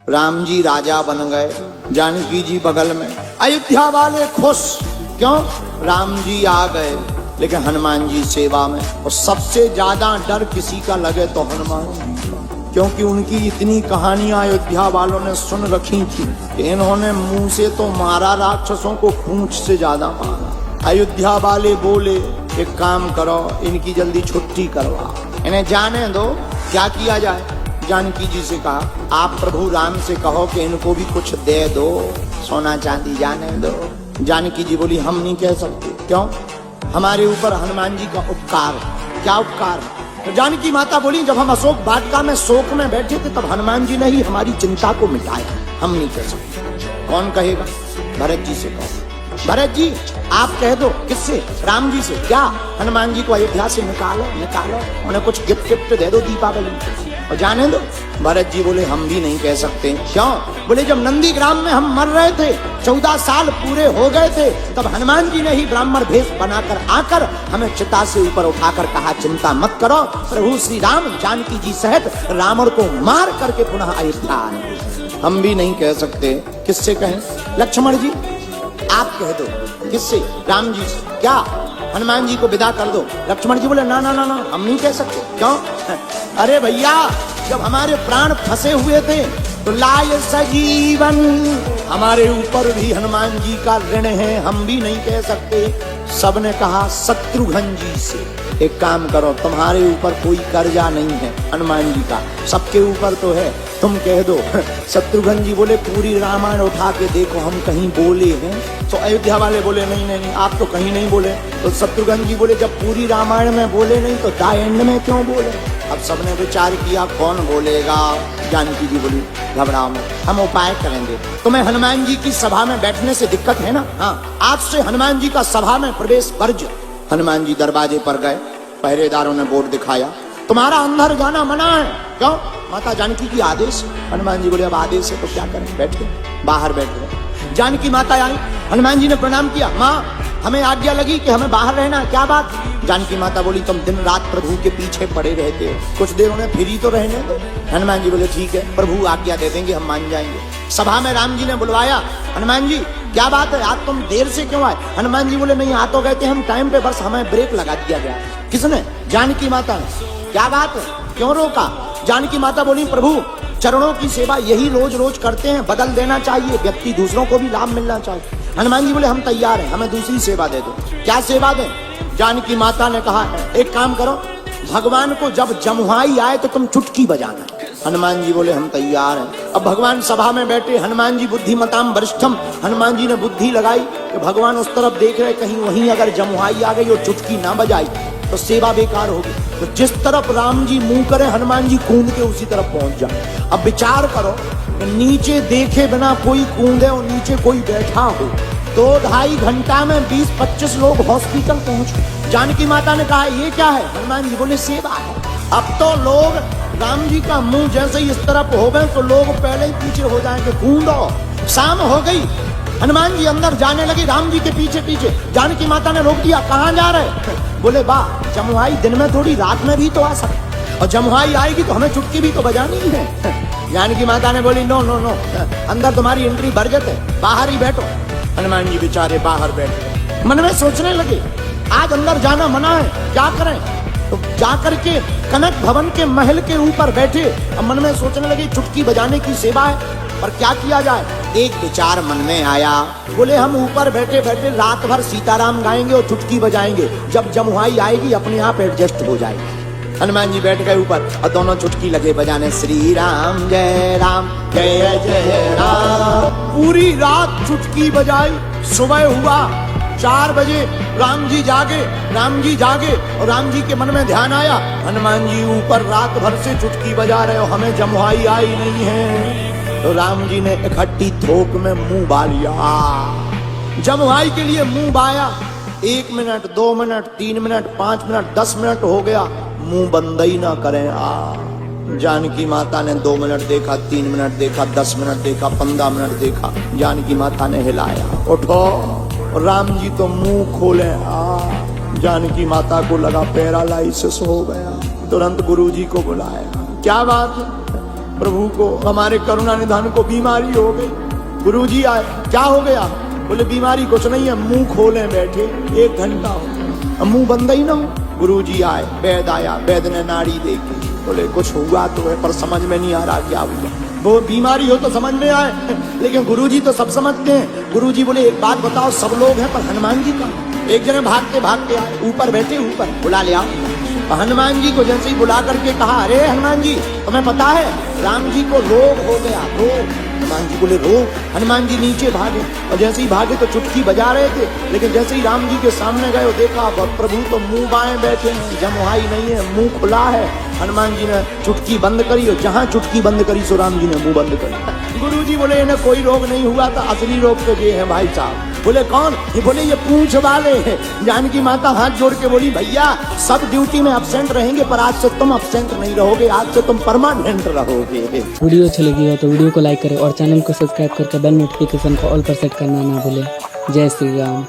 राम जी राजा बन गए, जानकी जी बगल में। अयोध्या वाले खुश, क्यों? राम जी आ गए, लेकिन हनुमान जी सेवा में। और सबसे ज्यादा डर किसी का लगे तो हनुमान जी का, क्योंकि उनकी इतनी कहानियां अयोध्या वालों ने सुन रखी थी कि इन्होंने मुंह से तो मारा राक्षसों को, पूंछ से ज्यादा मारा। अयोध्या वाले बोले एक काम करो, इनकी जल्दी छुट्टी करवा, इन्हें जाने दो। क्या किया जाए? जानकी जी से कहा, आप प्रभु राम से कहो कि इनको भी कुछ दे दो, सोना चांदी जाने दो। जानकी जी बोली हम नहीं कह सकते। क्यों? हमारे ऊपर हनुमान जी का उपकार। क्या उपकार? तो जानकी माता बोली जब हम अशोक वाटिका में शोक में बैठे थे तब हनुमान जी ने ही हमारी चिंता को मिटाया, हम नहीं कह सकते। कौन कहेगा? भरत जी से कहो। भरत जी आप कह दो। किससे? राम जी से। क्या? हनुमान जी को अयोध्या से निकालो, निकालो, उन्हें कुछ गिफ्ट गिफ्ट दे दो दीपावली और जाने दो। भरत जी बोले हम भी नहीं कह सकते। क्यों? बोले जब नंदी ग्राम में हम मर रहे थे, 14 साल पूरे हो गए थे, तब हनुमान जी ने ही ब्राह्मण भेष बनाकर आकर हमें चिता से ऊपर उठाकर कहा चिंता मत करो, प्रभु श्री राम जानकी जी सहित रावण को मार करके पुनः अयोध्या आए। हम भी नहीं कह सकते। किससे कहें? लक्ष्मण जी आप कह दो। किससे? राम जी से। क्या? हनुमान जी को विदा कर दो। लक्ष्मण जी बोले ना ना ना ना, हम नहीं कह सकते। क्यों? अरे भैया जब हमारे प्राण फंसे हुए थे तो लाय सजीवन, हमारे ऊपर भी हनुमान जी का ऋण है, हम भी नहीं कह सकते। सबने कहा शत्रुघ्न जी से। एक काम करो, तुम्हारे ऊपर कोई कर्जा नहीं है हनुमान जी का, सबके ऊपर तो है, तुम कह दो। शत्रुघ्न जी बोले पूरी रामायण उठा के देखो हम कहीं बोले हैं? तो अयोध्या वाले बोले नहीं नहीं नहीं, आप तो कहीं नहीं बोले। तो शत्रुघ्न जी बोले जब पूरी रामायण में बोले नहीं तो द एंड में क्यों बोले? अब सबने विचार किया कौन बोलेगा। जानकी जी बोली घबराओ मत, हम उपाय करेंगे। तुम्हें हनुमान जी की सभा में बैठने से दिक्कत है ना? हाँ, आज से हनुमान जी का सभा में प्रवेश वर्ज्य। हनुमान जी दरवाजे पर गए, पहरेदारों ने बोर्ड दिखाया तुम्हारा अंदर जाना मना है। क्यों? माता जानकी की आदेश। हनुमान जी बोले अब आदेश है तो क्या करें? बैठ गए, बाहर बैठ गए। जानकी माता आई, हनुमान जी ने प्रणाम किया, माँ हमें आज्ञा लगी कि हमें बाहर रहना। क्या बात? जानकी माता बोली तुम दिन रात प्रभु के पीछे पड़े रहते हो, कुछ देर उन्हें फ्री तो रहने दो। हनुमान जी बोले ठीक है प्रभु आज्ञा दे देंगे, हम मान जाएंगे। सभा में राम जी ने बुलवाया, हनुमान जी क्या बात है आज तुम देर से क्यों आए? हनुमान जी बोले नहीं आ तो गए थे हम टाइम पे, बस हमें ब्रेक लगा दिया गया। किसने? जानकी माता ने। क्या बात है, क्यों रोका? जानकी माता बोली प्रभु चरणों की सेवा यही रोज रोज करते हैं, बदल देना चाहिए, व्यक्ति दूसरों को भी लाभ मिलना चाहिए। हनुमान जी बोले हम तैयार हैं, हमें दूसरी सेवा दे दो। क्या सेवा दें? जानकी माता ने कहा एक काम करो, भगवान को जब जमुहाई आए तो तुम चुटकी बजाना। हनुमान जी बोले हम तैयार हैं। अब भगवान सभा में बैठे, हनुमान जी बुद्धिमताम वरिष्ठम, हनुमान जी ने बुद्धि लगाई कि भगवान उस तरफ देख रहे, कहीं वहीं अगर जमुहाई आ गई और चुटकी ना बजाई तो सेवा बेकार होगी। तो जिस तरफ राम जी मुंह करे हनुमान जी कूद के उसी तरफ पहुंच जाए। अब विचार करो, नीचे देखे बिना कोई कूदे और नीचे कोई बैठा हो, 2-2.5 घंटा में 20-25 लोग हॉस्पिटल पहुंचे। जानकी माता ने कहा ये क्या है? हनुमान जी बोले सेवा है। अब तो लोग राम जी का मुंह जैसे ही इस तरफ हो गए तो लोग पहले ही पीछे हो जाएंगे, कूदो। शाम हो गई, हनुमान जी अंदर जाने लगे राम जी के पीछे पीछे। जानकी माता ने रोक दिया, कहाँ जा रहे? बोले वाह जमुहाई दिन में थोड़ी रात में भी तो आ सकती, और जमुहाई आएगी तो हमें चुटकी भी तो बजानी ही है। जानकी माता ने बोली नो नो नो, अंदर तुम्हारी एंट्री बरगत है, बाहर ही बैठो। हनुमान जी बेचारे बाहर बैठ गए, मन में सोचने लगे आज अंदर जाना मना है, क्या करें? तो जाकर के कनक भवन के महल के ऊपर बैठे, अब मन में सोचने लगे चुटकी बजाने की सेवा है, पर क्या किया जाए? एक विचार मन में आया, बोले हम ऊपर बैठे बैठे रात भर सीताराम गाएंगे और चुटकी बजाएंगे, जब जमुहाई आएगी अपने आप एडजस्ट हो जाएगी। हनुमान जी बैठ गए ऊपर और दोनों चुटकी लगे बजाने, श्री राम जय जय राम। पूरी रात चुटकी बजाई। सुबह हुआ 4 बजे, राम जी जागे और राम जी के मन में ध्यान आया हनुमान जी ऊपर रात भर से चुटकी बजा रहे हो, हमें जमुहाई आई नहीं है। तो राम जी ने इकट्ठी थोक में मुंह बा लिया, जमुहाई के लिए मुंह बाया। 1 minute 2 minute 3 minute 5 minute 10 minute हो गया, मुंह बंद ही ना करें। जानकी माता ने 2 मिनट देखा, 3 मिनट देखा, 10 मिनट देखा, 15 मिनट देखा। जानकी माता ने हिलाया, उठो। राम जी तो मुंह खोले। जानकी माता को लगा पैरालाइसिस हो गया, तुरंत गुरुजी को बुलाया। क्या बात है? प्रभु को, हमारे करुणा निधान को बीमारी हो गई। गुरुजी आए, क्या हो गया? बोले बीमारी कुछ नहीं है, मुंह खोले बैठे 1 घंटा हो गया, अब मुंह बंद ही ना हो। गुरुजी आए, वैद आया, वैद ने नाड़ी देखी, बोले कुछ हुआ तो है पर समझ में नहीं आ रहा क्या हुआ। वो बीमारी हो तो समझ में आए, लेकिन गुरुजी तो सब समझते हैं। गुरुजी बोले एक बात बताओ, सब लोग हैं पर हनुमान जी कहाँ? एक जने भागते भागते आए, ऊपर बैठे, ऊपर बुला ले आओ। हनुमान जी को जैसे ही बुला करके कहा, अरे हनुमान जी तुम्हें पता है राम जी को रोग हो गया, रोग। हनुमान जी बोले रोग? हनुमान जी नीचे भागे, और जैसे ही भागे तो चुटकी बजा रहे थे, लेकिन जैसे ही राम जी के सामने गए और देखा प्रभु तो मुंह बाएं बैठे हैं, जमुहाई नहीं है, मुंह खुला है। हनुमान जी ने चुटकी बंद करी, और जहां चुटकी बंद करी सो राम जी ने मुंह बंद करी। गुरु जी बोले इन्हें कोई रोग नहीं हुआ था, असली रोग तो ये है भाई साहब। बोले कौन? ये बोले ये पूंछ वाले हैं। जानकी माता हाथ जोड़ के बोली, भैया सब ड्यूटी में अब्सेंट रहेंगे पर आज से तुम अब्सेंट नहीं रहोगे, आज से तुम परमानेंट रहोगे। वीडियो अच्छी लगी हो तो वीडियो को लाइक करें और चैनल को सब्सक्राइब करके बेल नोटिफिकेशन को ऑल पर सेट करना ना भूलें। जय श्री राम।